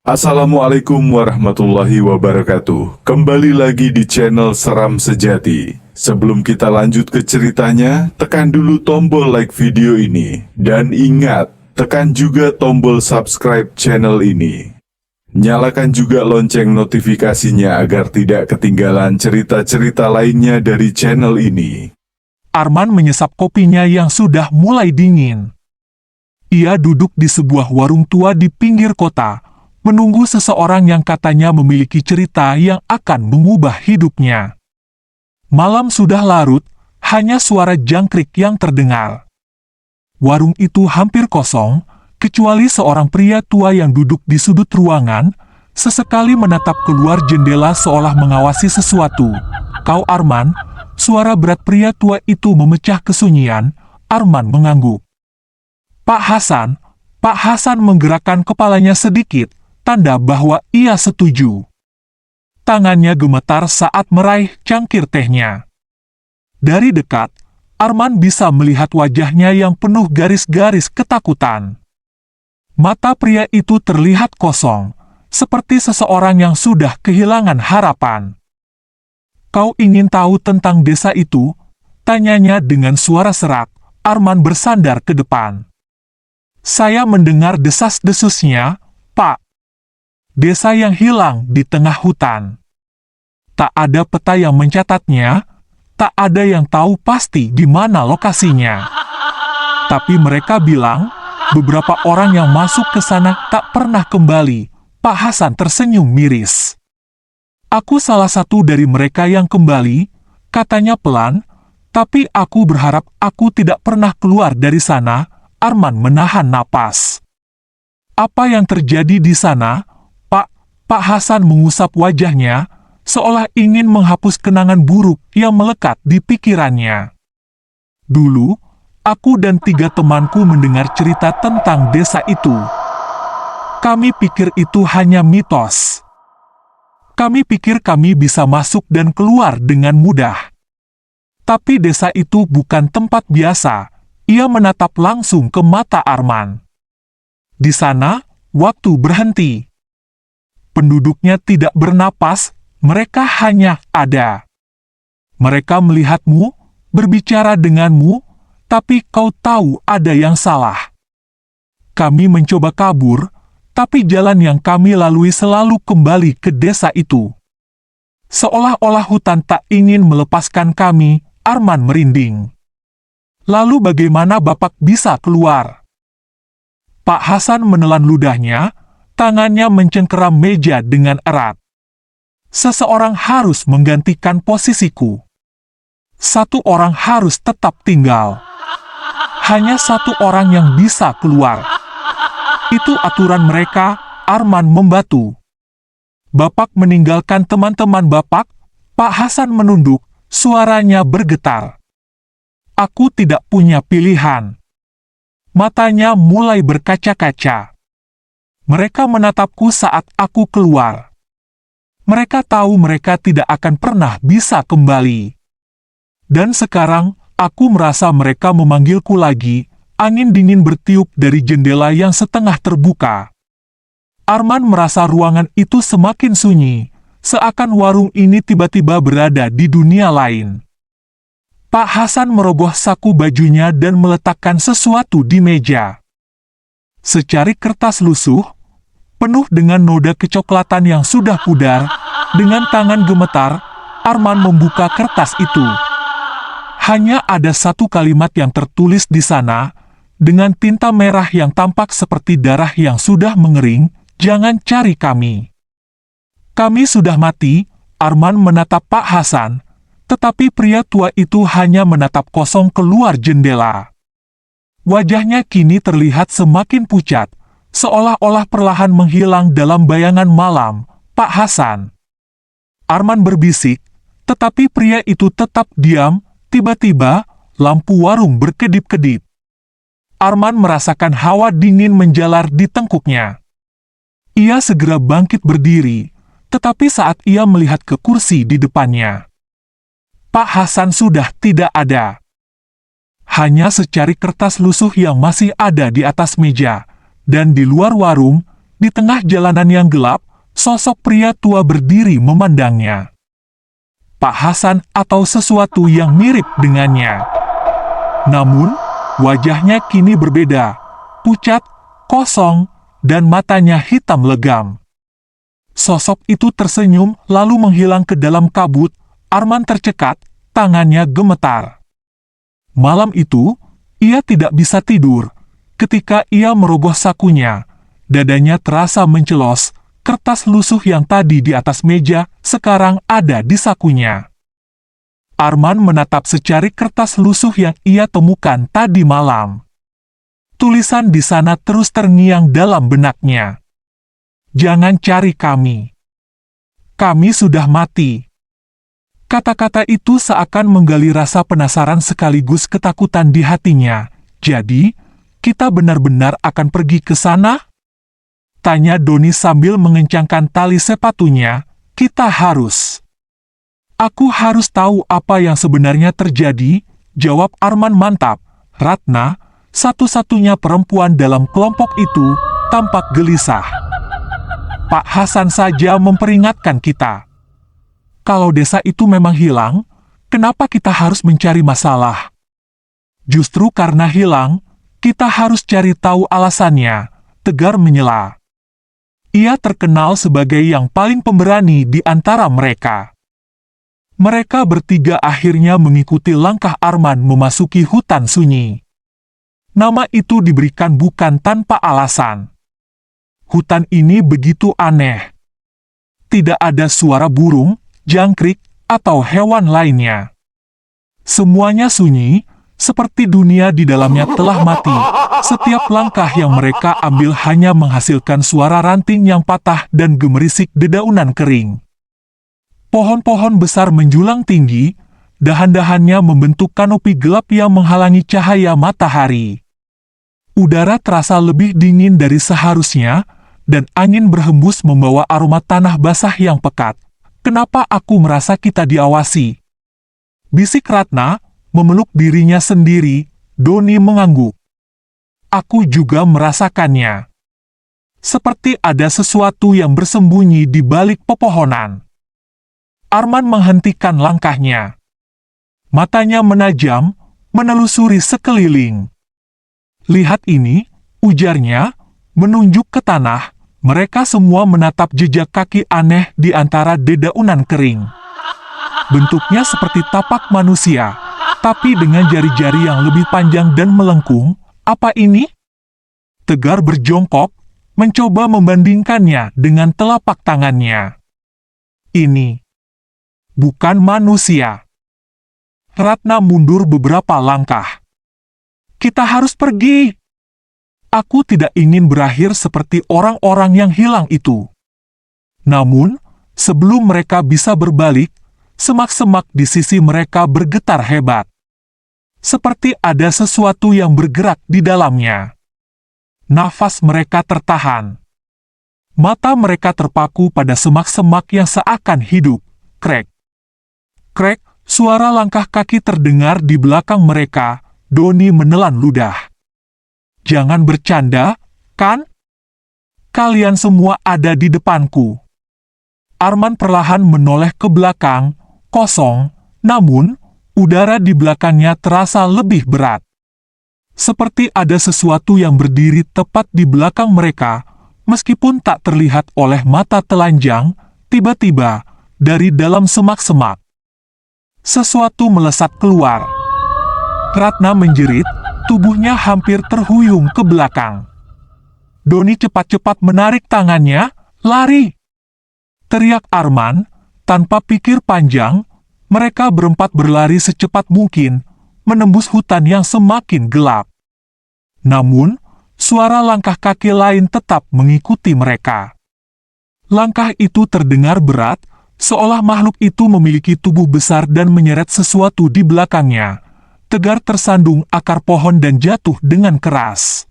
Assalamualaikum warahmatullahi wabarakatuh. Kembali lagi di channel Seram Sejati. Sebelum kita lanjut ke ceritanya, tekan dulu tombol like video ini. Dan ingat, tekan juga tombol subscribe channel ini. Nyalakan juga lonceng notifikasinya agar tidak ketinggalan cerita-cerita lainnya dari channel ini. Arman menyesap kopinya yang sudah mulai dingin. Ia duduk di sebuah warung tua di pinggir kota, menunggu seseorang yang katanya memiliki cerita yang akan mengubah hidupnya. Malam sudah larut, hanya suara jangkrik yang terdengar. Warung itu hampir kosong, kecuali seorang pria tua yang duduk di sudut ruangan, sesekali menatap keluar jendela seolah mengawasi sesuatu. "Kau Arman?" Suara berat pria tua itu memecah kesunyian. Arman mengangguk. Pak Hasan menggerakkan kepalanya sedikit, tanda bahwa ia setuju. Tangannya gemetar saat meraih cangkir tehnya. Dari dekat, Arman bisa melihat wajahnya yang penuh garis-garis ketakutan. Mata pria itu terlihat kosong, seperti seseorang yang sudah kehilangan harapan. "Kau ingin tahu tentang desa itu?" tanyanya dengan suara serak. Arman bersandar ke depan. "Saya mendengar desas-desusnya, Pak. Desa yang hilang di tengah hutan. Tak ada peta yang mencatatnya, tak ada yang tahu pasti di mana lokasinya. Tapi mereka bilang, beberapa orang yang masuk ke sana tak pernah kembali." Pak Hasan tersenyum miris. "Aku salah satu dari mereka yang kembali," katanya pelan, "tapi aku berharap aku tidak pernah keluar dari sana." Arman menahan napas. "Apa yang terjadi di sana, Pak?" Pak Hasan mengusap wajahnya, seolah ingin menghapus kenangan buruk yang melekat di pikirannya. "Dulu, aku dan 3 temanku mendengar cerita tentang desa itu. Kami pikir itu hanya mitos. Kami pikir kami bisa masuk dan keluar dengan mudah. Tapi desa itu bukan tempat biasa." Ia menatap langsung ke mata Arman. "Di sana, waktu berhenti. Penduduknya tidak bernapas, mereka hanya ada. Mereka melihatmu, berbicara denganmu, tapi kau tahu ada yang salah. Kami mencoba kabur, tapi jalan yang kami lalui selalu kembali ke desa itu. Seolah-olah hutan tak ingin melepaskan kami." Arman merinding. "Lalu bagaimana Bapak bisa keluar?" Pak Hasan menelan ludahnya, tangannya mencengkeram meja dengan erat. "Seseorang harus menggantikan posisiku. Satu orang harus tetap tinggal. Hanya satu orang yang bisa keluar. Itu aturan mereka." Arman membatu. "Bapak meninggalkan teman-teman Bapak?" Pak Hasan menunduk, suaranya bergetar. "Aku tidak punya pilihan." Matanya mulai berkaca-kaca. "Mereka menatapku saat aku keluar. Mereka tahu mereka tidak akan pernah bisa kembali. Dan sekarang, aku merasa mereka memanggilku lagi." Angin dingin bertiup dari jendela yang setengah terbuka. Arman merasa ruangan itu semakin sunyi, seakan warung ini tiba-tiba berada di dunia lain. Pak Hasan merogoh saku bajunya dan meletakkan sesuatu di meja. Secari kertas lusuh, penuh dengan noda kecoklatan yang sudah pudar. Dengan tangan gemetar, Arman membuka kertas itu. Hanya ada satu kalimat yang tertulis di sana, dengan tinta merah yang tampak seperti darah yang sudah mengering, "Jangan cari kami. Kami sudah mati." Arman menatap Pak Hasan, tetapi pria tua itu hanya menatap kosong keluar jendela. Wajahnya kini terlihat semakin pucat, seolah-olah perlahan menghilang dalam bayangan malam. "Pak Hasan." Arman berbisik, tetapi pria itu tetap diam. Tiba-tiba, lampu warung berkedip-kedip. Arman merasakan hawa dingin menjalar di tengkuknya. Ia segera bangkit berdiri, tetapi saat ia melihat ke kursi di depannya, Pak Hasan sudah tidak ada. Hanya secari kertas lusuh yang masih ada di atas meja, dan di luar warung, Di tengah jalanan yang gelap, sosok pria tua berdiri memandangnya. Pak Hasan atau sesuatu yang mirip dengannya. Namun, wajahnya kini berbeda, pucat, kosong, dan matanya hitam legam. Sosok itu tersenyum lalu menghilang ke dalam kabut. Arman tercekat, tangannya gemetar. Malam itu, ia tidak bisa tidur. Ketika ia merogoh sakunya, dadanya terasa mencelos. Kertas lusuh yang tadi di atas meja, sekarang ada di sakunya. Arman menatap secari kertas lusuh yang ia temukan tadi malam. Tulisan di sana terus terngiang dalam benaknya. Jangan cari kami. Kami sudah mati. Kata-kata itu seakan menggali rasa penasaran sekaligus ketakutan di hatinya. Jadi, kita benar-benar akan pergi ke sana? Tanya Doni sambil mengencangkan tali sepatunya. Kita harus. Aku harus tahu apa yang sebenarnya terjadi, jawab Arman mantap. Ratna, satu-satunya perempuan dalam kelompok itu, tampak gelisah. Pak Hasan saja memperingatkan kita. Kalau desa itu memang hilang, kenapa kita harus mencari masalah? Justru karena hilang, kita harus cari tahu alasannya, tegar menyela. Ia terkenal sebagai yang paling pemberani di antara mereka. Mereka bertiga akhirnya mengikuti langkah Arman memasuki hutan sunyi. Nama itu diberikan bukan tanpa alasan. Hutan ini begitu aneh. Tidak ada suara burung, jangkrik, atau hewan lainnya. Semuanya sunyi, seperti dunia di dalamnya telah mati. Setiap langkah yang mereka ambil hanya menghasilkan suara ranting yang patah dan gemerisik dedaunan kering. Pohon-pohon besar menjulang tinggi, dahan-dahannya membentuk kanopi gelap yang menghalangi cahaya matahari. Udara terasa lebih dingin dari seharusnya, dan angin berhembus membawa aroma tanah basah yang pekat. Kenapa aku merasa kita diawasi? Bisik Ratna, memeluk dirinya sendiri. Doni mengangguk. Aku juga merasakannya. Seperti ada sesuatu yang bersembunyi di balik pepohonan. Arman menghentikan langkahnya. Matanya menajam, menelusuri sekeliling. Lihat ini, ujarnya, menunjuk ke tanah. Mereka semua menatap jejak kaki aneh di antara dedaunan kering. Bentuknya seperti tapak manusia, tapi dengan jari-jari yang lebih panjang dan melengkung. Apa ini? Tegar berjongkok, mencoba membandingkannya dengan telapak tangannya. Ini bukan manusia. Ratna mundur beberapa langkah. Kita harus pergi. Aku tidak ingin berakhir seperti orang-orang yang hilang itu. Namun, sebelum mereka bisa berbalik, semak-semak di sisi mereka bergetar hebat. Seperti ada sesuatu yang bergerak di dalamnya. Nafas mereka tertahan. Mata mereka terpaku pada semak-semak yang seakan hidup. Krek. Krek, suara langkah kaki terdengar di belakang mereka. Doni menelan ludah. Jangan bercanda, kan? Kalian semua ada di depanku. Arman perlahan menoleh ke belakang, kosong, namun, udara di belakangnya terasa lebih berat. Seperti ada sesuatu yang berdiri tepat di belakang mereka, meskipun tak terlihat oleh mata telanjang, tiba-tiba, dari dalam semak-semak. Sesuatu melesat keluar. Ratna menjerit, tubuhnya hampir terhuyung ke belakang. Doni cepat-cepat menarik tangannya, lari. Teriak Arman, tanpa pikir panjang, mereka berempat berlari secepat mungkin, menembus hutan yang semakin gelap. Namun, suara langkah kaki lain tetap mengikuti mereka. Langkah itu terdengar berat, seolah makhluk itu memiliki tubuh besar dan menyeret sesuatu di belakangnya. Tegar tersandung akar pohon dan jatuh dengan keras.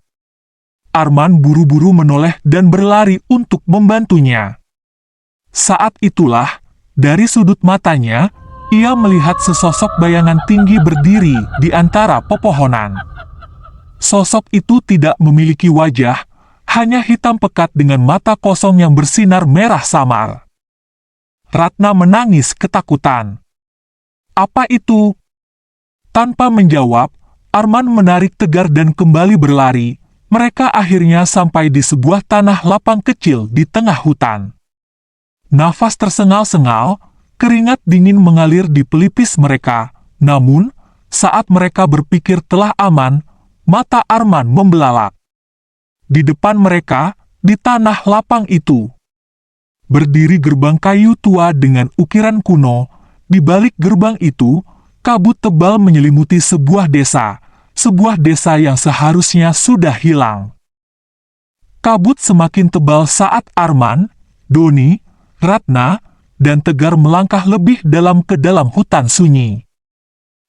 Arman buru-buru menoleh dan berlari untuk membantunya. Saat itulah, dari sudut matanya, ia melihat sesosok bayangan tinggi berdiri di antara pepohonan. Sosok itu tidak memiliki wajah, hanya hitam pekat dengan mata kosong yang bersinar merah samar. Ratna menangis ketakutan. Apa itu? Tanpa menjawab, Arman menarik Tegar dan kembali berlari. Mereka akhirnya sampai di sebuah tanah lapang kecil di tengah hutan. Nafas tersengal-sengal, keringat dingin mengalir di pelipis mereka. Namun, saat mereka berpikir telah aman, mata Arman membelalak. Di depan mereka, di tanah lapang itu, berdiri gerbang kayu tua dengan ukiran kuno. Di balik gerbang itu, kabut tebal menyelimuti sebuah desa yang seharusnya sudah hilang. Kabut semakin tebal saat Arman, Doni, Ratna, dan Tegar melangkah lebih dalam ke dalam hutan sunyi.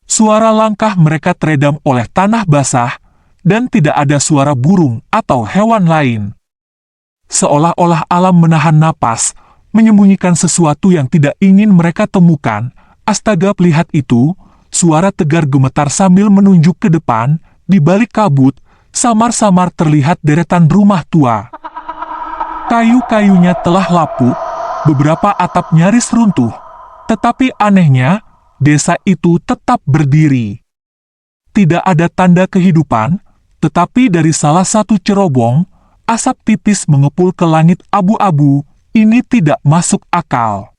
Suara langkah mereka teredam oleh tanah basah, dan tidak ada suara burung atau hewan lain. Seolah-olah alam menahan napas, menyembunyikan sesuatu yang tidak ingin mereka temukan. Astaga, lihat itu! Suara Tegar gemetar sambil menunjuk ke depan. Di balik kabut, samar-samar terlihat deretan rumah tua. Kayu-kayunya telah lapuk, beberapa atap nyaris runtuh. Tetapi anehnya, desa itu tetap berdiri. Tidak ada tanda kehidupan, tetapi dari salah satu cerobong, asap tipis mengepul ke langit abu-abu. Ini tidak masuk akal.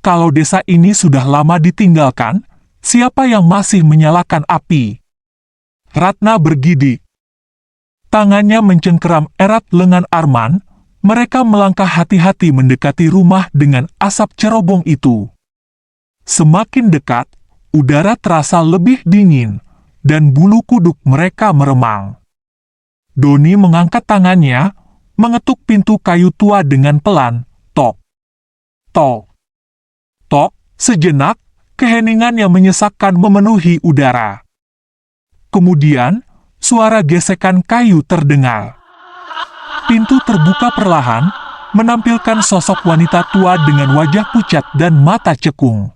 Kalau desa ini sudah lama ditinggalkan, siapa yang masih menyalakan api? Ratna bergidik. Tangannya mencengkeram erat lengan Arman. Mereka melangkah hati-hati mendekati rumah dengan asap cerobong itu. Semakin dekat, udara terasa lebih dingin, dan bulu kuduk mereka meremang. Doni mengangkat tangannya, mengetuk pintu kayu tua dengan pelan. Tok, tok, tok. Sejenak, keheningan yang menyesakkan memenuhi udara. Kemudian, suara gesekan kayu terdengar. Pintu terbuka perlahan, menampilkan sosok wanita tua dengan wajah pucat dan mata cekung.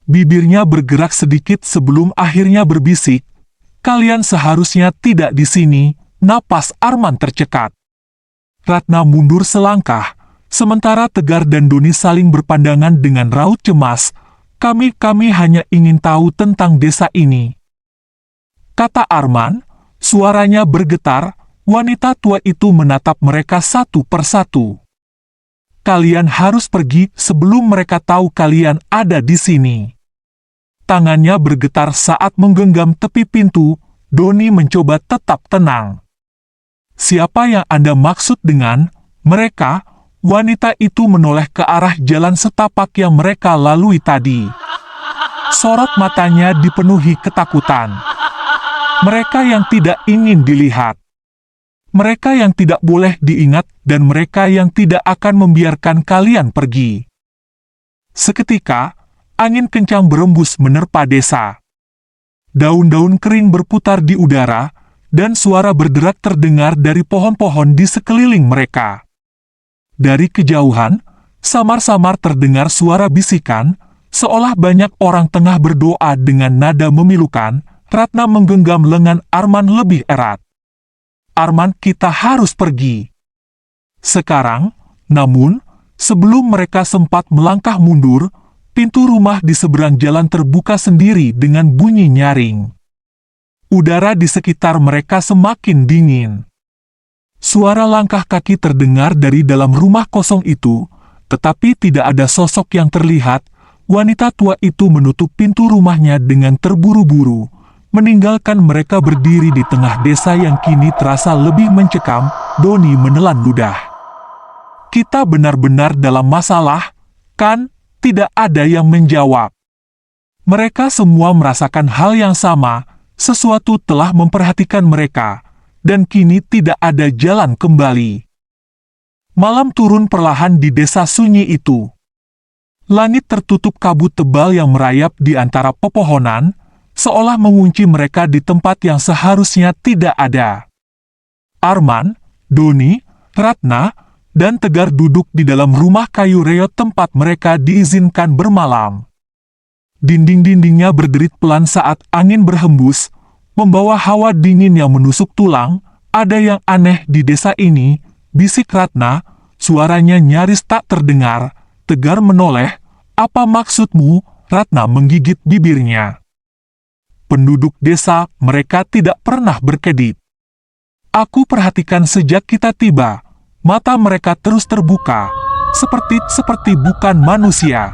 Bibirnya bergerak sedikit sebelum akhirnya berbisik, "Kalian seharusnya tidak di sini." Napas Arman tercekat. Ratna mundur selangkah, sementara Tegar dan Doni saling berpandangan dengan raut cemas. Kami hanya ingin tahu tentang desa ini," kata Arman. Suaranya bergetar. Wanita tua itu menatap mereka satu persatu. "Kalian harus pergi sebelum mereka tahu kalian ada di sini." Tangannya bergetar saat menggenggam tepi pintu. Doni mencoba tetap tenang. "Siapa yang Anda maksud dengan mereka?" Wanita itu menoleh ke arah jalan setapak yang mereka lalui tadi. Sorot matanya dipenuhi ketakutan. Mereka yang tidak ingin dilihat. Mereka yang tidak boleh diingat dan mereka yang tidak akan membiarkan kalian pergi. Seketika, angin kencang berembus menerpa desa. Daun-daun kering berputar di udara, dan suara berderak terdengar dari pohon-pohon di sekeliling mereka. Dari kejauhan, samar-samar terdengar suara bisikan, seolah banyak orang tengah berdoa dengan nada memilukan. Ratna menggenggam lengan Arman lebih erat. "Arman, kita harus pergi sekarang." Namun, sebelum mereka sempat melangkah mundur, pintu rumah di seberang jalan terbuka sendiri dengan bunyi nyaring. Udara di sekitar mereka semakin dingin. Suara langkah kaki terdengar dari dalam rumah kosong itu, tetapi tidak ada sosok yang terlihat. Wanita tua itu menutup pintu rumahnya dengan terburu-buru, meninggalkan mereka berdiri di tengah desa yang kini terasa lebih mencekam. Doni menelan ludah. "Kita benar-benar dalam masalah, kan?" Tidak ada yang menjawab. Mereka semua merasakan hal yang sama. Sesuatu telah memperhatikan mereka, dan kini tidak ada jalan kembali. Malam turun perlahan di desa sunyi itu. Langit tertutup kabut tebal yang merayap di antara pepohonan, seolah mengunci mereka di tempat yang seharusnya tidak ada. Arman, Doni, Ratna, dan Tegar duduk di dalam rumah kayu reot tempat mereka diizinkan bermalam. Dinding-dindingnya berderit pelan saat angin berhembus, membawa hawa dingin yang menusuk tulang. Ada yang aneh di desa ini, bisik Ratna, suaranya nyaris tak terdengar. Tegar menoleh. Apa maksudmu? Ratna menggigit bibirnya. Penduduk desa, mereka tidak pernah berkedip. Aku perhatikan sejak kita tiba, mata mereka terus terbuka, seperti bukan manusia.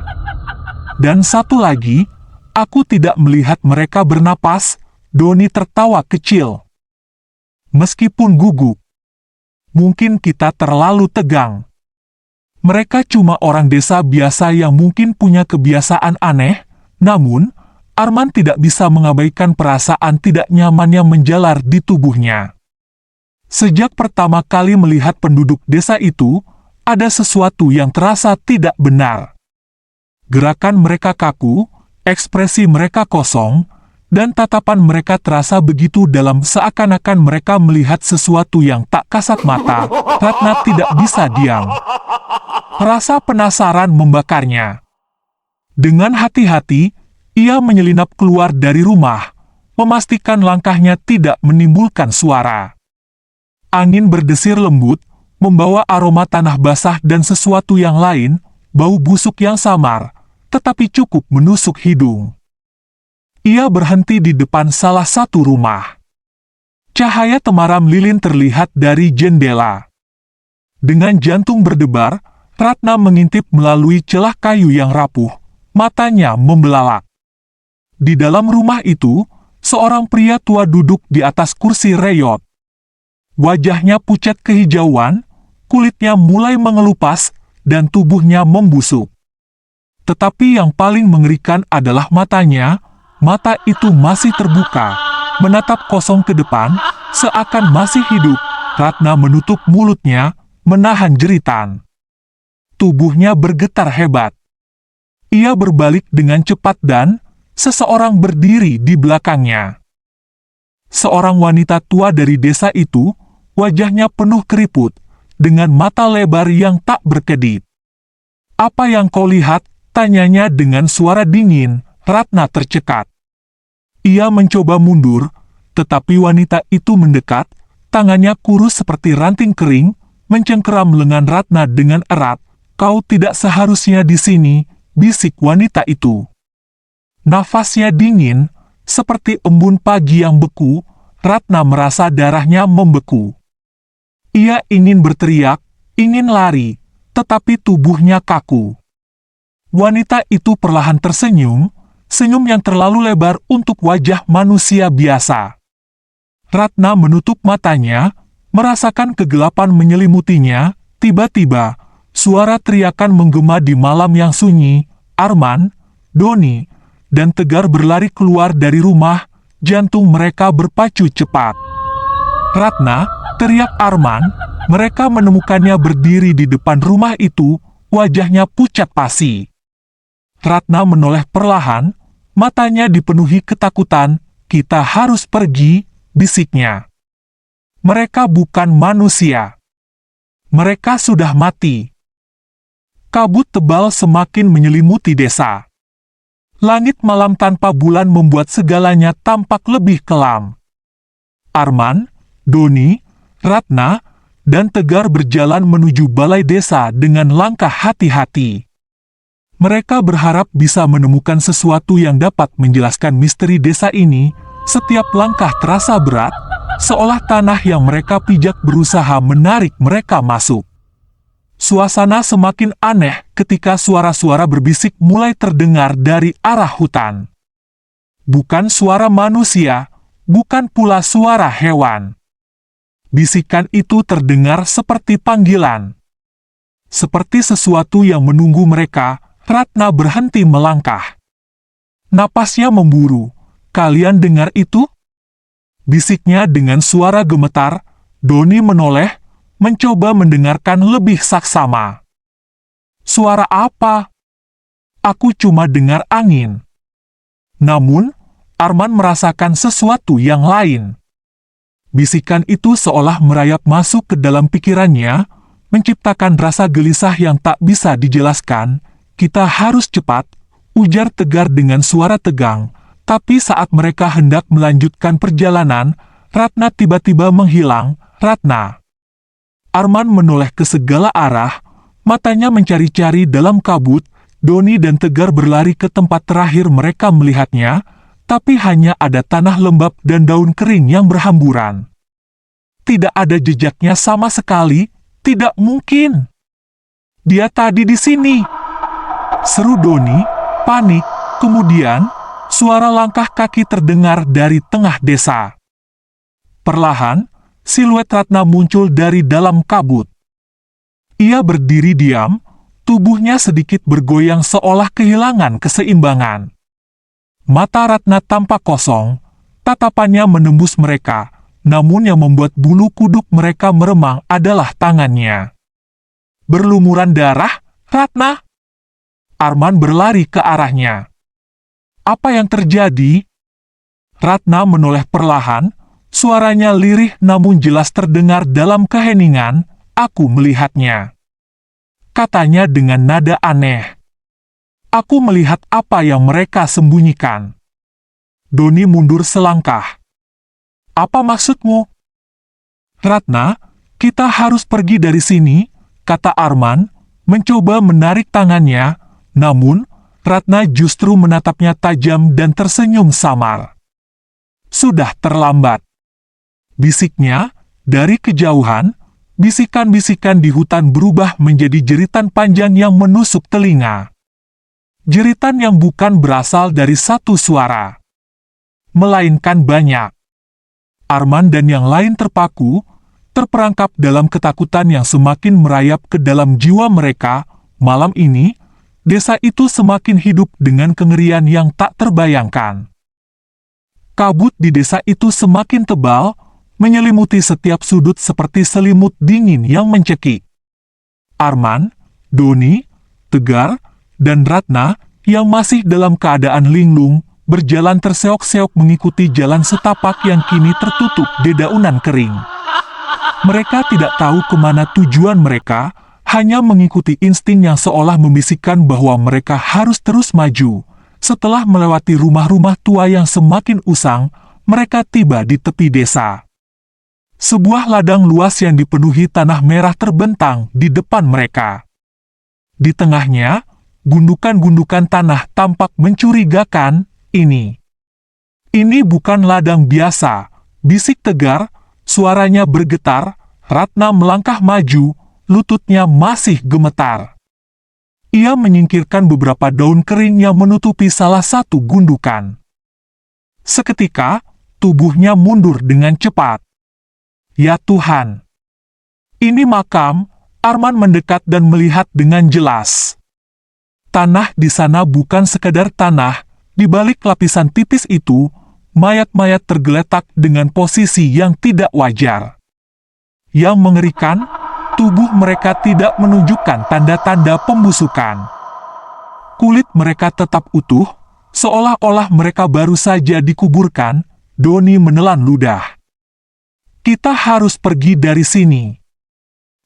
Dan satu lagi, aku tidak melihat mereka bernapas. Doni tertawa kecil. Meskipun gugup, mungkin kita terlalu tegang. Mereka cuma orang desa biasa yang mungkin punya kebiasaan aneh, namun Arman tidak bisa mengabaikan perasaan tidak nyaman yang menjalar di tubuhnya. Sejak pertama kali melihat penduduk desa itu, ada sesuatu yang terasa tidak benar. Gerakan mereka kaku, ekspresi mereka kosong, dan tatapan mereka terasa begitu dalam seakan-akan mereka melihat sesuatu yang tak kasat mata. Ratna tidak bisa diam. Rasa penasaran membakarnya. Dengan hati-hati, ia menyelinap keluar dari rumah, memastikan langkahnya tidak menimbulkan suara. Angin berdesir lembut, membawa aroma tanah basah dan sesuatu yang lain, bau busuk yang samar, tetapi cukup menusuk hidung. Ia berhenti di depan salah satu rumah. Cahaya temaram lilin terlihat dari jendela. Dengan jantung berdebar, Ratna mengintip melalui celah kayu yang rapuh, matanya membelalak. Di dalam rumah itu, seorang pria tua duduk di atas kursi reyot. Wajahnya pucat kehijauan, kulitnya mulai mengelupas, dan tubuhnya membusuk. Tetapi yang paling mengerikan adalah matanya. Mata itu masih terbuka, menatap kosong ke depan, seakan masih hidup. Ratna menutup mulutnya, menahan jeritan. Tubuhnya bergetar hebat. Ia berbalik dengan cepat dan seseorang berdiri di belakangnya. Seorang wanita tua dari desa itu, wajahnya penuh keriput, dengan mata lebar yang tak berkedip. "Apa yang kau lihat?" tanyanya dengan suara dingin. Ratna tercekat. Ia mencoba mundur, tetapi wanita itu mendekat, tangannya kurus seperti ranting kering, mencengkeram lengan Ratna dengan erat. "Kau tidak seharusnya di sini," bisik wanita itu. Nafasnya dingin, seperti embun pagi yang beku. Ratna merasa darahnya membeku. Ia ingin berteriak, ingin lari, tetapi tubuhnya kaku. Wanita itu perlahan tersenyum, senyum yang terlalu lebar untuk wajah manusia biasa. Ratna menutup matanya, merasakan kegelapan menyelimutinya. Tiba-tiba, suara teriakan menggema di malam yang sunyi. Arman, Doni, dan Tegar berlari keluar dari rumah, jantung mereka berpacu cepat. "Ratna!" teriak Arman. Mereka menemukannya berdiri di depan rumah itu, wajahnya pucat pasi. Ratna menoleh perlahan, matanya dipenuhi ketakutan. "Kita harus pergi," bisiknya. "Mereka bukan manusia. Mereka sudah mati." Kabut tebal semakin menyelimuti desa. Langit malam tanpa bulan membuat segalanya tampak lebih kelam. Arman, Doni, Ratna, dan Tegar berjalan menuju balai desa dengan langkah hati-hati. Mereka berharap bisa menemukan sesuatu yang dapat menjelaskan misteri desa ini. Setiap langkah terasa berat, seolah tanah yang mereka pijak berusaha menarik mereka masuk. Suasana semakin aneh ketika suara-suara berbisik mulai terdengar dari arah hutan. Bukan suara manusia, bukan pula suara hewan. Bisikan itu terdengar seperti panggilan. Seperti sesuatu yang menunggu mereka. Ratna berhenti melangkah. Napasnya memburu. "Kalian dengar itu?" bisiknya dengan suara gemetar. Doni menoleh, mencoba mendengarkan lebih saksama. "Suara apa?" "Aku cuma dengar angin." Namun, Arman merasakan sesuatu yang lain. Bisikan itu seolah merayap masuk ke dalam pikirannya, menciptakan rasa gelisah yang tak bisa dijelaskan. "Kita harus cepat," ujar Tegar dengan suara tegang. Tapi saat mereka hendak melanjutkan perjalanan, Ratna tiba-tiba menghilang. Ratna. Arman menoleh ke segala arah, matanya mencari-cari dalam kabut. Doni dan Tegar berlari ke tempat terakhir mereka melihatnya, tapi hanya ada tanah lembab dan daun kering yang berhamburan. Tidak ada jejaknya sama sekali, tidak mungkin. Dia tadi di sini. Seru Doni, panik, kemudian suara langkah kaki terdengar dari tengah desa. Perlahan, siluet Ratna muncul dari dalam kabut. Ia berdiri diam, tubuhnya sedikit bergoyang seolah kehilangan keseimbangan. Mata Ratna tampak kosong, tatapannya menembus mereka, namun yang membuat bulu kuduk mereka meremang adalah tangannya. Berlumuran darah, Ratna. Arman berlari ke arahnya. Apa yang terjadi? Ratna menoleh perlahan, suaranya lirih namun jelas terdengar dalam keheningan. Aku melihatnya. Katanya dengan nada aneh. Aku melihat apa yang mereka sembunyikan. Doni mundur selangkah. Apa maksudmu? Ratna, kita harus pergi dari sini, kata Arman, mencoba menarik tangannya, namun Ratna justru menatapnya tajam dan tersenyum samar. Sudah terlambat. Bisiknya, dari kejauhan, bisikan-bisikan di hutan berubah menjadi jeritan panjang yang menusuk telinga. Jeritan yang bukan berasal dari satu suara, melainkan banyak. Arman dan yang lain terpaku, terperangkap dalam ketakutan yang semakin merayap ke dalam jiwa mereka. Malam ini, desa itu semakin hidup dengan kengerian yang tak terbayangkan. Kabut di desa itu semakin tebal, menyelimuti setiap sudut seperti selimut dingin yang mencekik. Arman, Doni, Tegar, dan Ratna, yang masih dalam keadaan linglung, berjalan terseok-seok mengikuti jalan setapak yang kini tertutup dedaunan kering. Mereka tidak tahu kemana tujuan mereka, hanya mengikuti insting yang seolah membisikkan bahwa mereka harus terus maju. Setelah melewati rumah-rumah tua yang semakin usang, mereka tiba di tepi desa. Sebuah ladang luas yang dipenuhi tanah merah terbentang di depan mereka. Di tengahnya, gundukan-gundukan tanah tampak mencurigakan. Ini bukan ladang biasa, bisik Tegar, suaranya bergetar. Ratna melangkah maju, lututnya masih gemetar. Ia menyingkirkan beberapa daun kering yang menutupi salah satu gundukan. Seketika, tubuhnya mundur dengan cepat. Ya Tuhan! Ini makam. Arman mendekat dan melihat dengan jelas. Tanah di sana bukan sekadar tanah, di balik lapisan tipis itu, mayat-mayat tergeletak dengan posisi yang tidak wajar. Yang mengerikan, tubuh mereka tidak menunjukkan tanda-tanda pembusukan. Kulit mereka tetap utuh, seolah-olah mereka baru saja dikuburkan. Doni menelan ludah. Kita harus pergi dari sini.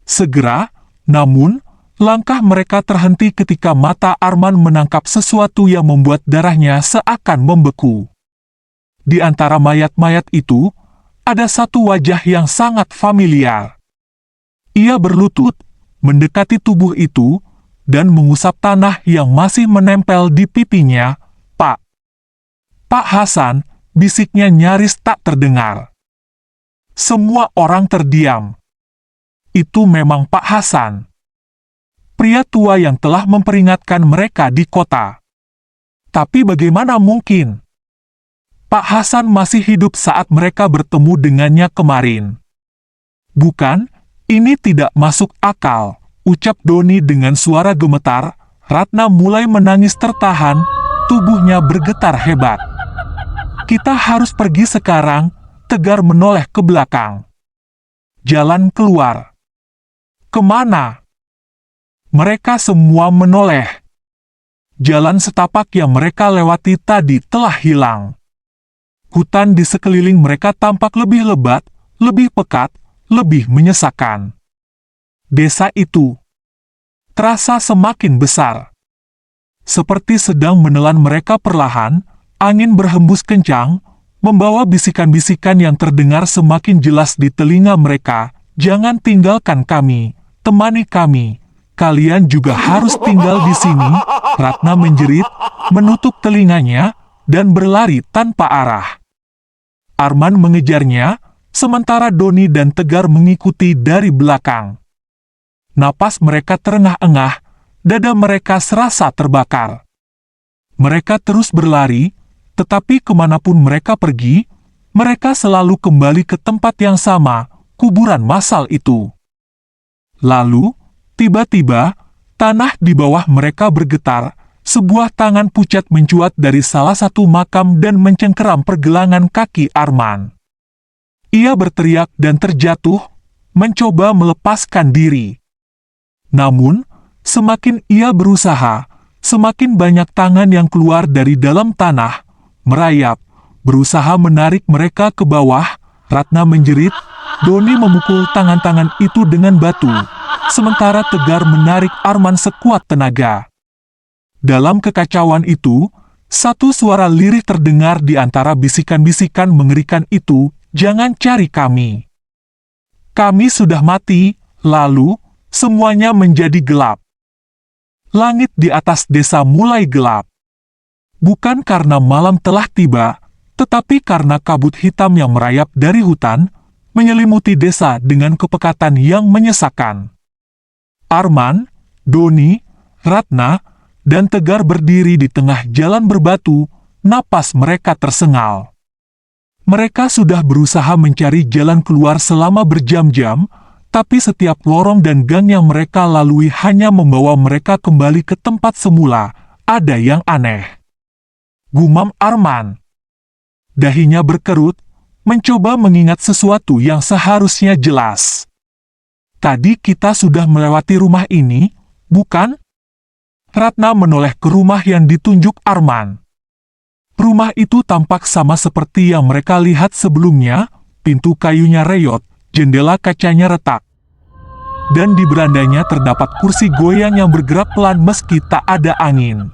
Segera, namun, langkah mereka terhenti ketika mata Arman menangkap sesuatu yang membuat darahnya seakan membeku. Di antara mayat-mayat itu, ada satu wajah yang sangat familiar. Ia berlutut, mendekati tubuh itu, dan mengusap tanah yang masih menempel di pipinya. Pak Hasan, bisiknya nyaris tak terdengar. Semua orang terdiam. Itu memang Pak Hasan. Pria tua yang telah memperingatkan mereka di kota. Tapi bagaimana mungkin? Pak Hasan masih hidup saat mereka bertemu dengannya kemarin. Bukan, ini tidak masuk akal, ucap Doni dengan suara gemetar. Ratna mulai menangis tertahan, tubuhnya bergetar hebat. Kita harus pergi sekarang. Tegar menoleh ke belakang. Jalan keluar. Kemana? Mereka semua menoleh. Jalan setapak yang mereka lewati tadi telah hilang. Hutan di sekeliling mereka tampak lebih lebat, lebih pekat, lebih menyesakkan. Desa itu terasa semakin besar. Seperti sedang menelan mereka perlahan, angin berhembus kencang, membawa bisikan-bisikan yang terdengar semakin jelas di telinga mereka. Jangan tinggalkan kami, temani kami. Kalian juga harus tinggal di sini. Ratna menjerit, menutup telinganya, dan berlari tanpa arah. Arman mengejarnya, sementara Doni dan Tegar mengikuti dari belakang. Napas mereka terengah-engah, dada mereka serasa terbakar. Mereka terus berlari, tetapi kemanapun mereka pergi, mereka selalu kembali ke tempat yang sama, kuburan massal itu. Lalu, tiba-tiba, tanah di bawah mereka bergetar, sebuah tangan pucat mencuat dari salah satu makam dan mencengkeram pergelangan kaki Arman. Ia berteriak dan terjatuh, mencoba melepaskan diri. Namun, semakin ia berusaha, semakin banyak tangan yang keluar dari dalam tanah, merayap, berusaha menarik mereka ke bawah. Ratna menjerit, Doni memukul tangan-tangan itu dengan batu, sementara Tegar menarik Arman sekuat tenaga. Dalam kekacauan itu, satu suara lirih terdengar di antara bisikan-bisikan mengerikan itu, jangan cari kami. Kami sudah mati. Lalu, semuanya menjadi gelap. Langit di atas desa mulai gelap. Bukan karena malam telah tiba, tetapi karena kabut hitam yang merayap dari hutan, menyelimuti desa dengan kepekatan yang menyesakan. Arman, Doni, Ratna, dan Tegar berdiri di tengah jalan berbatu, napas mereka tersengal. Mereka sudah berusaha mencari jalan keluar selama berjam-jam, tapi setiap lorong dan gang yang mereka lalui hanya membawa mereka kembali ke tempat semula. Ada yang aneh, gumam Arman. Dahinya berkerut, mencoba mengingat sesuatu yang seharusnya jelas. Tadi kita sudah melewati rumah ini, bukan? Ratna menoleh ke rumah yang ditunjuk Arman. Rumah itu tampak sama seperti yang mereka lihat sebelumnya, pintu kayunya reyot, jendela kacanya retak. Dan di berandanya terdapat kursi goyang yang bergerak pelan meski tak ada angin.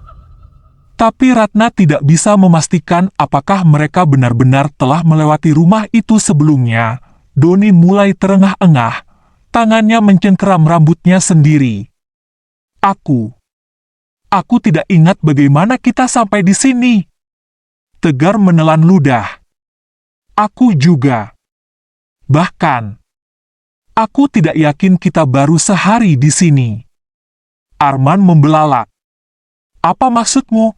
Tapi Ratna tidak bisa memastikan apakah mereka benar-benar telah melewati rumah itu sebelumnya. Doni mulai terengah-engah, tangannya mencengkeram rambutnya sendiri. Aku tidak ingat bagaimana kita sampai di sini. Tegar menelan ludah. Aku juga. Bahkan, aku tidak yakin kita baru sehari di sini. Arman membelalak. Apa maksudmu?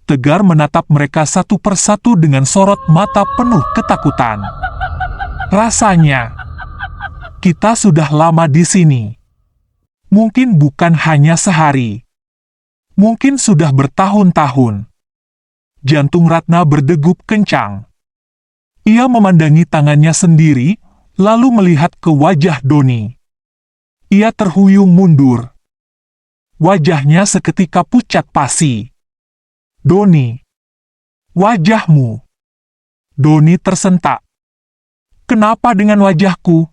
Tegar menatap mereka satu persatu dengan sorot mata penuh ketakutan. Rasanya, kita sudah lama di sini. Mungkin bukan hanya sehari. Mungkin sudah bertahun-tahun. Jantung Ratna berdegup kencang. Ia memandangi tangannya sendiri, lalu melihat ke wajah Doni. Ia terhuyung mundur. Wajahnya seketika pucat pasi. Doni, wajahmu. Doni tersentak. Kenapa dengan wajahku?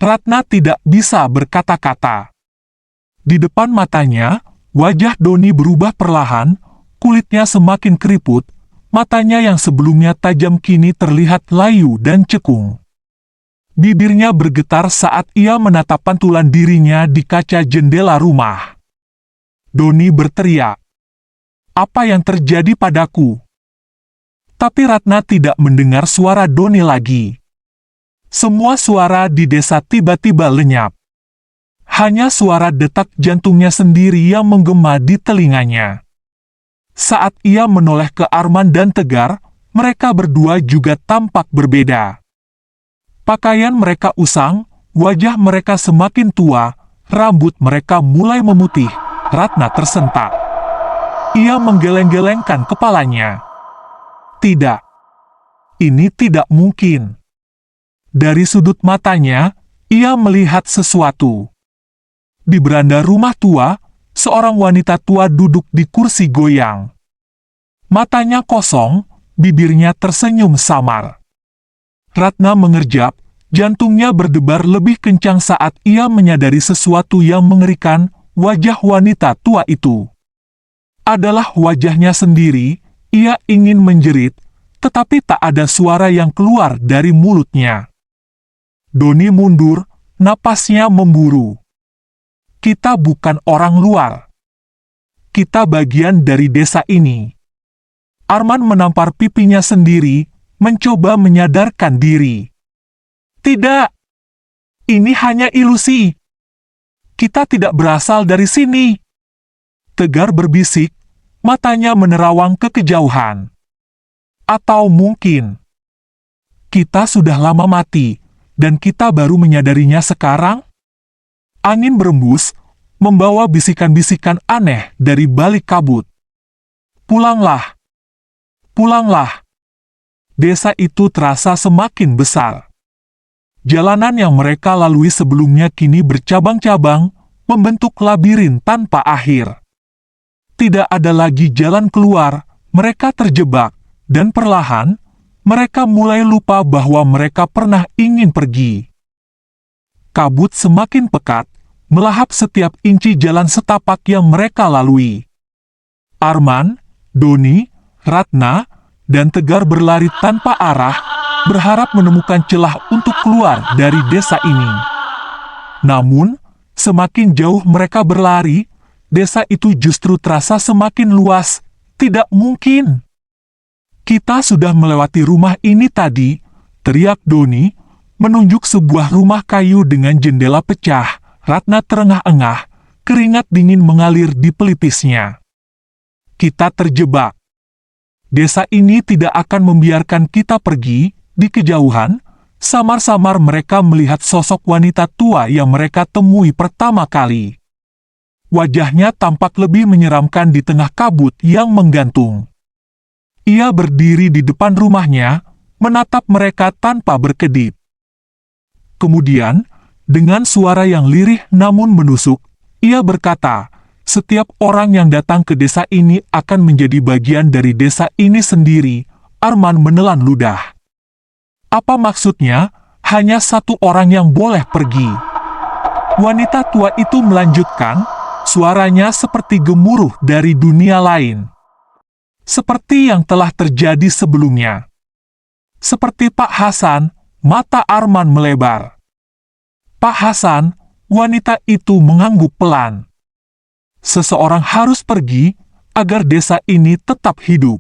Ratna tidak bisa berkata-kata. Di depan matanya, wajah Doni berubah perlahan, kulitnya semakin keriput, matanya yang sebelumnya tajam kini terlihat layu dan cekung. Bibirnya bergetar saat ia menatap pantulan dirinya di kaca jendela rumah. Doni berteriak, "Apa yang terjadi padaku?" Tapi Ratna tidak mendengar suara Doni lagi. Semua suara di desa tiba-tiba lenyap. Hanya suara detak jantungnya sendiri yang menggema di telinganya. Saat ia menoleh ke Arman dan Tegar, mereka berdua juga tampak berbeda. Pakaian mereka usang, wajah mereka semakin tua, rambut mereka mulai memutih. Ratna tersentak. Ia menggeleng-gelengkan kepalanya. Tidak. Ini tidak mungkin. Dari sudut matanya, ia melihat sesuatu. Di beranda rumah tua, seorang wanita tua duduk di kursi goyang. Matanya kosong, bibirnya tersenyum samar. Ratna mengerjap, jantungnya berdebar lebih kencang saat ia menyadari sesuatu yang mengerikan. Wajah wanita tua itu adalah wajahnya sendiri. Ia ingin menjerit, tetapi tak ada suara yang keluar dari mulutnya. Doni mundur, napasnya memburu. Kita bukan orang luar. Kita bagian dari desa ini. Arman menampar pipinya sendiri, mencoba menyadarkan diri. Tidak. Ini hanya ilusi. Kita tidak berasal dari sini. Tegar berbisik, matanya menerawang ke kejauhan. Atau mungkin kita sudah lama mati, dan kita baru menyadarinya sekarang? Angin berembus, membawa bisikan-bisikan aneh dari balik kabut. Pulanglah. Pulanglah. Desa itu terasa semakin besar. Jalanan yang mereka lalui sebelumnya kini bercabang-cabang, membentuk labirin tanpa akhir. Tidak ada lagi jalan keluar, mereka terjebak, dan perlahan, mereka mulai lupa bahwa mereka pernah ingin pergi. Kabut semakin pekat, melahap setiap inci jalan setapak yang mereka lalui. Arman, Doni, Ratna, dan Tegar berlari tanpa arah, berharap menemukan celah untuk keluar dari desa ini. Namun, semakin jauh mereka berlari, desa itu justru terasa semakin luas. Tidak mungkin. Kita sudah melewati rumah ini tadi, teriak Doni, menunjuk sebuah rumah kayu dengan jendela pecah. Ratna terengah-engah, keringat dingin mengalir di pelipisnya. Kita terjebak. Desa ini tidak akan membiarkan kita pergi. Di kejauhan, samar-samar mereka melihat sosok wanita tua yang mereka temui pertama kali. Wajahnya tampak lebih menyeramkan di tengah kabut yang menggantung. Ia berdiri di depan rumahnya, menatap mereka tanpa berkedip. Kemudian, dengan suara yang lirih namun menusuk, ia berkata, "Setiap orang yang datang ke desa ini akan menjadi bagian dari desa ini sendiri." Arman menelan ludah. Apa maksudnya? Hanya satu orang yang boleh pergi. Wanita tua itu melanjutkan, suaranya seperti gemuruh dari dunia lain. Seperti yang telah terjadi sebelumnya. Seperti Pak Hasan, mata Arman melebar. Pak Hasan, wanita itu mengangguk pelan. Seseorang harus pergi, agar desa ini tetap hidup.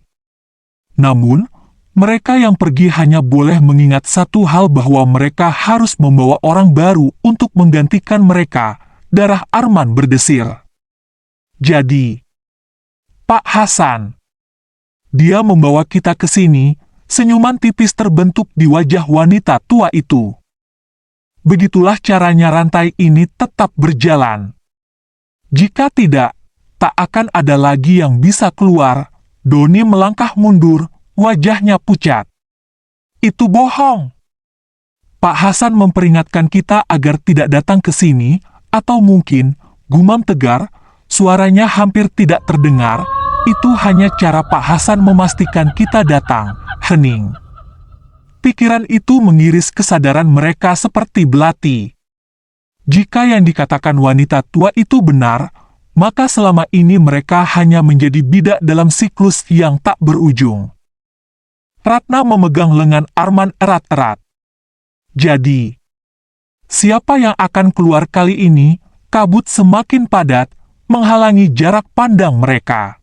Namun, mereka yang pergi hanya boleh mengingat satu hal, bahwa mereka harus membawa orang baru untuk menggantikan mereka. Darah Arman berdesir. Jadi, Pak Hasan. Dia membawa kita ke sini, senyuman tipis terbentuk di wajah wanita tua itu. Begitulah caranya rantai ini tetap berjalan. Jika tidak, tak akan ada lagi yang bisa keluar. Doni melangkah mundur, wajahnya pucat. Itu bohong. Pak Hasan memperingatkan kita agar tidak datang ke sini, atau mungkin, gumam Tegar, suaranya hampir tidak terdengar. Itu hanya cara Pak Hasan memastikan kita datang. Hening. Pikiran itu mengiris kesadaran mereka seperti belati. Jika yang dikatakan wanita tua itu benar, maka selama ini mereka hanya menjadi bidak dalam siklus yang tak berujung. Ratna memegang lengan Arman erat-erat. Jadi, siapa yang akan keluar kali ini? Kabut semakin padat, menghalangi jarak pandang mereka.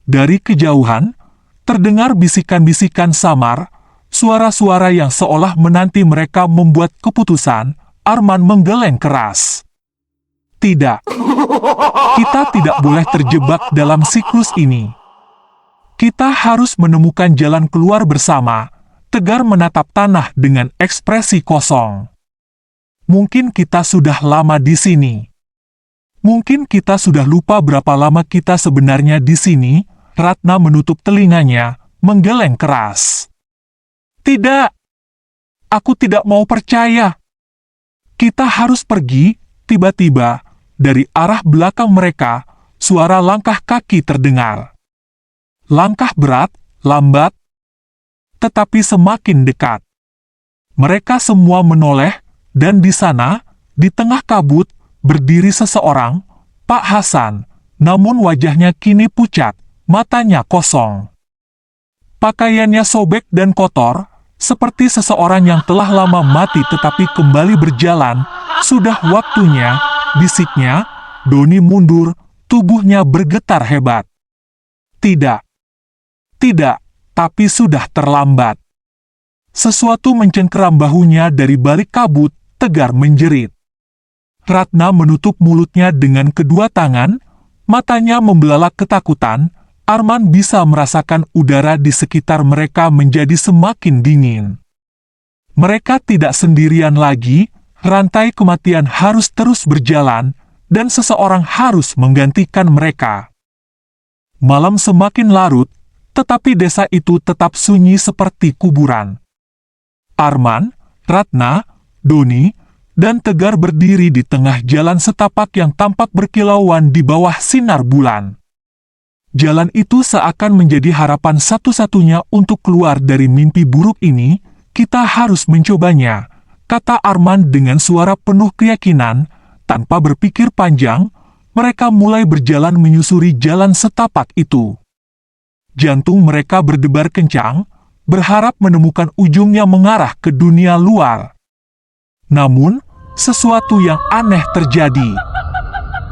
Dari kejauhan, terdengar bisikan-bisikan samar, suara-suara yang seolah menanti mereka membuat keputusan. Arman menggeleng keras. Tidak. Kita tidak boleh terjebak dalam siklus ini. Kita harus menemukan jalan keluar bersama. Tegar menatap tanah dengan ekspresi kosong. Mungkin kita sudah lama di sini. Mungkin kita sudah lupa berapa lama kita sebenarnya di sini. Ratna menutup telinganya, menggeleng keras. Tidak. Aku tidak mau percaya. Kita harus pergi. Tiba-tiba, dari arah belakang mereka, suara langkah kaki terdengar. Langkah berat, lambat, tetapi semakin dekat. Mereka semua menoleh, dan di sana, di tengah kabut, berdiri seseorang, Pak Hasan, namun wajahnya kini pucat, matanya kosong. Pakaiannya sobek dan kotor, seperti seseorang yang telah lama mati tetapi kembali berjalan. Sudah waktunya, bisiknya. Doni mundur, tubuhnya bergetar hebat. Tidak, tapi sudah terlambat. Sesuatu mencengkeram bahunya dari balik kabut. Tegar menjerit. Ratna menutup mulutnya dengan kedua tangan, matanya membelalak ketakutan. Arman bisa merasakan udara di sekitar mereka menjadi semakin dingin. Mereka tidak sendirian lagi, rantai kematian harus terus berjalan, dan seseorang harus menggantikan mereka. Malam semakin larut, tetapi desa itu tetap sunyi seperti kuburan. Arman, Ratna, Doni, dan Tegar berdiri di tengah jalan setapak yang tampak berkilauan di bawah sinar bulan. Jalan itu seakan menjadi harapan satu-satunya untuk keluar dari mimpi buruk ini. Kita harus mencobanya, kata Arman dengan suara penuh keyakinan. Tanpa berpikir panjang, mereka mulai berjalan menyusuri jalan setapak itu. Jantung mereka berdebar kencang, berharap menemukan ujung yang mengarah ke dunia luar. Namun, sesuatu yang aneh terjadi.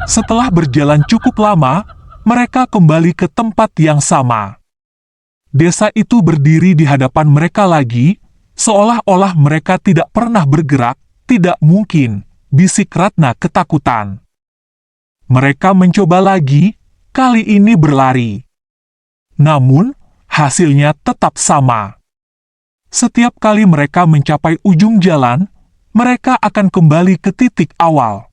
Setelah berjalan cukup lama, mereka kembali ke tempat yang sama. Desa itu berdiri di hadapan mereka lagi, seolah-olah mereka tidak pernah bergerak. Tidak mungkin, bisik Ratna ketakutan. Mereka mencoba lagi, kali ini berlari. Namun, hasilnya tetap sama. Setiap kali mereka mencapai ujung jalan, mereka akan kembali ke titik awal.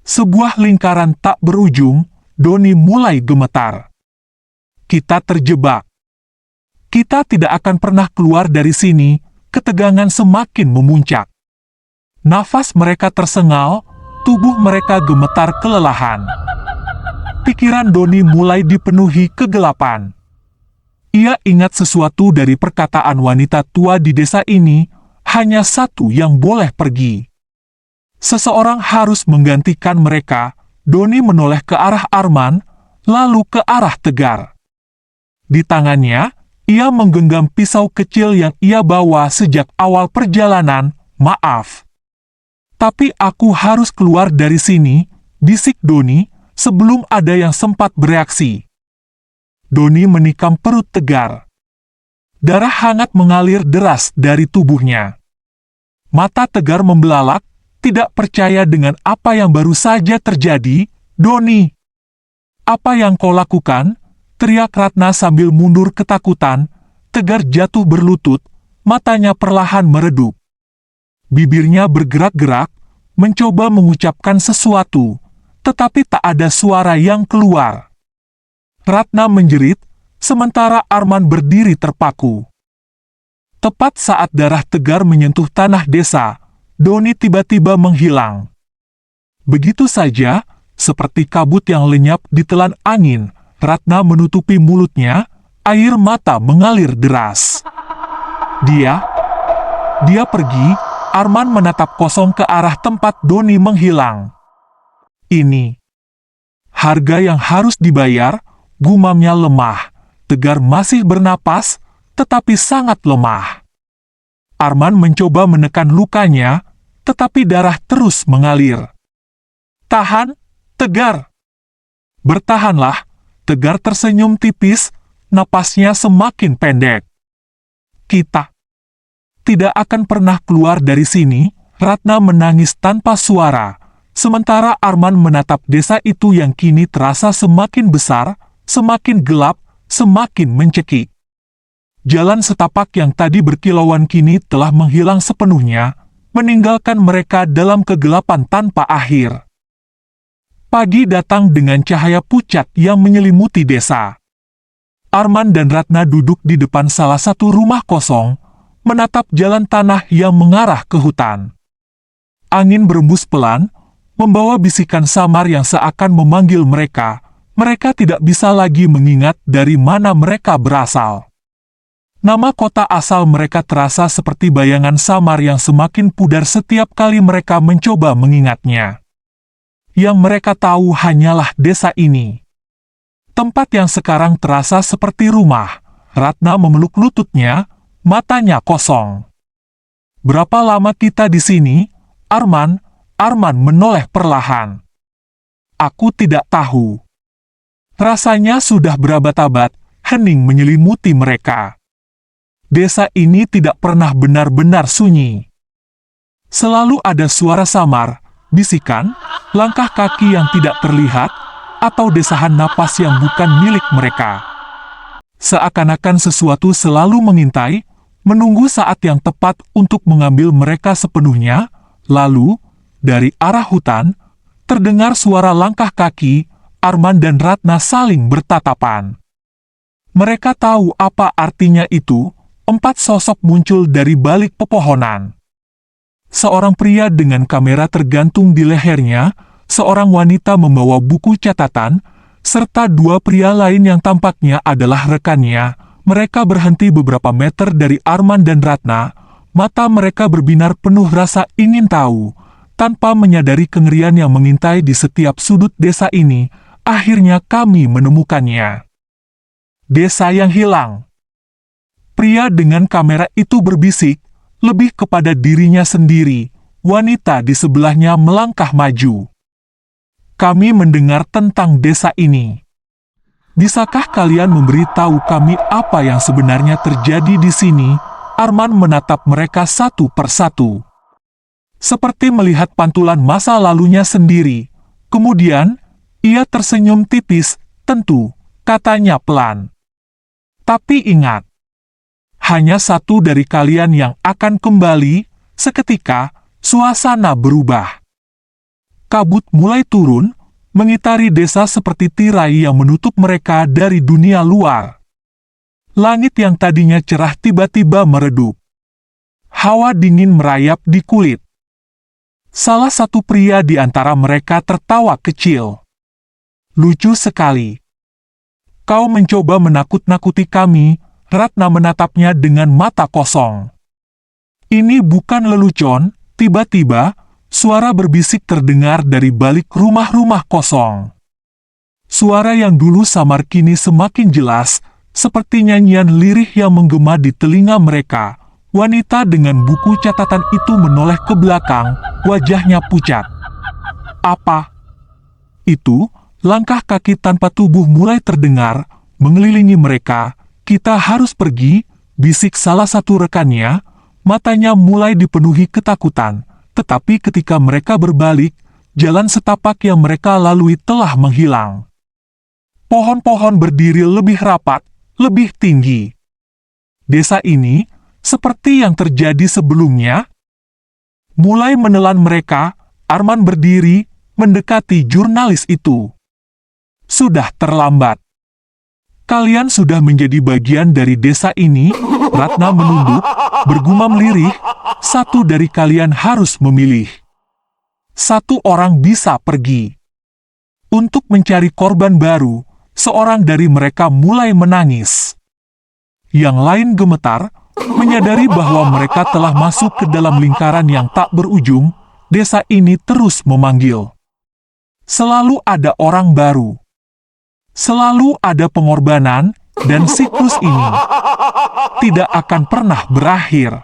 Sebuah lingkaran tak berujung. Doni mulai gemetar. Kita terjebak. Kita tidak akan pernah keluar dari sini. Ketegangan semakin memuncak. Nafas mereka tersengal, tubuh mereka gemetar kelelahan. Pikiran Doni mulai dipenuhi kegelapan. Ia ingat sesuatu dari perkataan wanita tua di desa ini, hanya satu yang boleh pergi. Seseorang harus menggantikan mereka. Doni menoleh ke arah Arman, lalu ke arah Tegar. Di tangannya, ia menggenggam pisau kecil yang ia bawa sejak awal perjalanan. Maaf. Tapi aku harus keluar dari sini, bisik Doni, sebelum ada yang sempat bereaksi. Doni menikam perut Tegar. Darah hangat mengalir deras dari tubuhnya. Mata Tegar membelalak, tidak percaya dengan apa yang baru saja terjadi. Doni, apa yang kau lakukan? Teriak Ratna sambil mundur ketakutan. Tegar jatuh berlutut, matanya perlahan meredup. Bibirnya bergerak-gerak, mencoba mengucapkan sesuatu, tetapi tak ada suara yang keluar. Ratna menjerit, sementara Arman berdiri terpaku. Tepat saat darah Tegar menyentuh tanah desa, Doni tiba-tiba menghilang. Begitu saja, seperti kabut yang lenyap ditelan angin, Ratna menutupi mulutnya, air mata mengalir deras. Dia pergi. Arman menatap kosong ke arah tempat Doni menghilang. Ini harga yang harus dibayar, gumamnya lemah. Tegar masih bernapas, tetapi sangat lemah. Arman mencoba menekan lukanya, tetapi darah terus mengalir. Tahan, Tegar. Bertahanlah. Tegar tersenyum tipis, napasnya semakin pendek. Kita tidak akan pernah keluar dari sini. Ratna menangis tanpa suara, sementara Arman menatap desa itu yang kini terasa semakin besar, semakin gelap, semakin mencekik. Jalan setapak yang tadi berkilauan kini telah menghilang sepenuhnya, meninggalkan mereka dalam kegelapan tanpa akhir. Pagi datang dengan cahaya pucat yang menyelimuti desa. Arman dan Ratna duduk di depan salah satu rumah kosong, menatap jalan tanah yang mengarah ke hutan. Angin berembus pelan, membawa bisikan samar yang seakan memanggil mereka. Mereka tidak bisa lagi mengingat dari mana mereka berasal. Nama kota asal mereka terasa seperti bayangan samar yang semakin pudar setiap kali mereka mencoba mengingatnya. Yang mereka tahu hanyalah desa ini. Tempat yang sekarang terasa seperti rumah, Ratna memeluk lututnya, matanya kosong. "Berapa lama kita di sini, Arman?" Arman menoleh perlahan. "Aku tidak tahu." Rasanya sudah berabad-abad, hening menyelimuti mereka. Desa ini tidak pernah benar-benar sunyi. Selalu ada suara samar, bisikan, langkah kaki yang tidak terlihat, atau desahan napas yang bukan milik mereka. Seakan-akan sesuatu selalu mengintai, menunggu saat yang tepat untuk mengambil mereka sepenuhnya. Lalu, dari arah hutan, terdengar suara langkah kaki. Arman dan Ratna saling bertatapan. Mereka tahu apa artinya itu. 4 sosok muncul dari balik pepohonan. Seorang pria dengan kamera tergantung di lehernya, seorang wanita membawa buku catatan, serta 2 pria lain yang tampaknya adalah rekannya. Mereka berhenti beberapa meter dari Arman dan Ratna. Mata mereka berbinar penuh rasa ingin tahu. Tanpa menyadari kengerian yang mengintai di setiap sudut desa ini, akhirnya kami menemukannya. Desa yang hilang. Pria dengan kamera itu berbisik, lebih kepada dirinya sendiri. Wanita di sebelahnya melangkah maju. "Kami mendengar tentang desa ini. Bisakah kalian memberitahu kami apa yang sebenarnya terjadi di sini?" Arman menatap mereka satu persatu. Seperti melihat pantulan masa lalunya sendiri. Kemudian, ia tersenyum tipis. "Tentu," katanya pelan. "Tapi ingat, hanya satu dari kalian yang akan kembali." Seketika, suasana berubah. Kabut mulai turun, mengitari desa seperti tirai yang menutup mereka dari dunia luar. Langit yang tadinya cerah tiba-tiba meredup. Hawa dingin merayap di kulit. Salah satu pria di antara mereka tertawa kecil. "Lucu sekali. Kau mencoba menakut-nakuti kami." Ratna menatapnya dengan mata kosong. "Ini bukan lelucon." Tiba-tiba, suara berbisik terdengar dari balik rumah-rumah kosong. Suara yang dulu samar kini semakin jelas, seperti nyanyian lirih yang menggema di telinga mereka. Wanita dengan buku catatan itu menoleh ke belakang, wajahnya pucat. "Apa itu?" Langkah kaki tanpa tubuh mulai terdengar, mengelilingi mereka. "Kita harus pergi," bisik salah satu rekannya. Matanya mulai dipenuhi ketakutan, tetapi ketika mereka berbalik, jalan setapak yang mereka lalui telah menghilang. Pohon-pohon berdiri lebih rapat, lebih tinggi. Desa ini, seperti yang terjadi sebelumnya, mulai menelan mereka. Arman berdiri, mendekati jurnalis itu. "Sudah terlambat. Kalian sudah menjadi bagian dari desa ini." Ratna menunduk, bergumam lirih. "Satu dari kalian harus memilih. Satu orang bisa pergi. Untuk mencari korban baru." Seorang dari mereka mulai menangis. Yang lain gemetar, menyadari bahwa mereka telah masuk ke dalam lingkaran yang tak berujung. Desa ini terus memanggil. Selalu ada orang baru. Selalu ada pengorbanan, dan siklus ini tidak akan pernah berakhir.